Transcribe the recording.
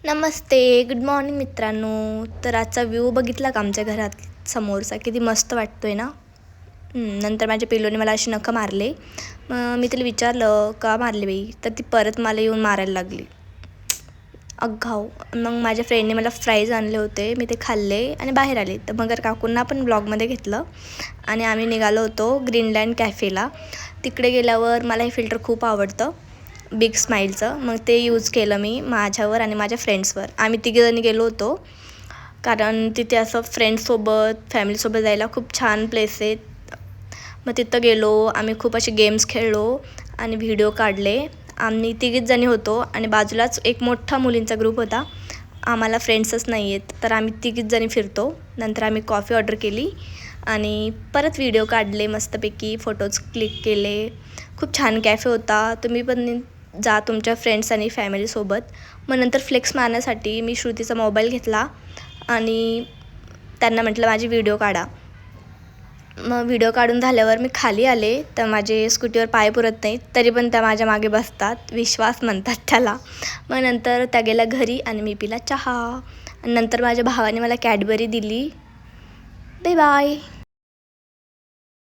नमस्ते, good morning मित्रांनो. तर आजचा व्ह्यू बघितला का आमच्या घरात समोरचा? किती मस्त वाटतोय ना. नंतर माझ्या पिल्लूने मला अशी नखं मारले. मग मी तिला विचारलं का मारले बाई, तर ती परत मला येऊन मारायला लागली. अघाव. मग माझ्या फ्रेंडने मला फ्राईज आणले होते, मी ते खाल्ले आणि बाहेर आले. तर मगर काकूंना पण ब्लॉगमध्ये घेतलं आणि आम्ही निघालो होतो ग्रीनलँड कॅफेला. तिकडे गेल्यावर मला हे फिल्टर खूप आवडतं, बिग स्माईलचं. मग ते यूज केलं मी माझ्यावर आणि माझ्या फ्रेंड्सवर. आम्ही तिघीजणी गेलो होतो, कारण तिथे असं फ्रेंड्ससोबत फॅमिलीसोबत जायला खूप छान प्लेस आहे. मग तिथं गेलो, आम्ही खूप असे गेम्स खेळलो आणि व्हिडिओ काढले. आम्ही तिघीच जणी होतो आणि बाजूलाच एक मोठा मुलींचा ग्रुप होता. आम्हाला फ्रेंड्सच नाही आहेत, तर आम्ही तिघीच जणी फिरतो. नंतर आम्ही कॉफी ऑर्डर केली आणि परत व्हिडिओ काढले, मस्तपैकी फोटोज क्लिक केले. खूप छान कॅफे होता. तुम्ही पण जा तुमच्या फ्रेंड्स आणि फॅमिलीसोबत. मग नंतर फ्लेक्स मारण्यासाठी मी श्रुतीचा मोबाईल घेतला आणि त्यांना म्हटलं माझी व्हिडिओ काढा. मग व्हिडिओ काढून झाल्यावर मी खाली आले, तर माझे स्कूटीवर पाय पुरत नाहीत, तरी पण त्या माझ्या मागे बसतात. विश्वास म्हणतात त्याला. मग नंतर त्या गेल्या घरी आणि मी पिला चहा. नंतर माझ्या भावाने मला कॅडबरी दिली. Bye bye.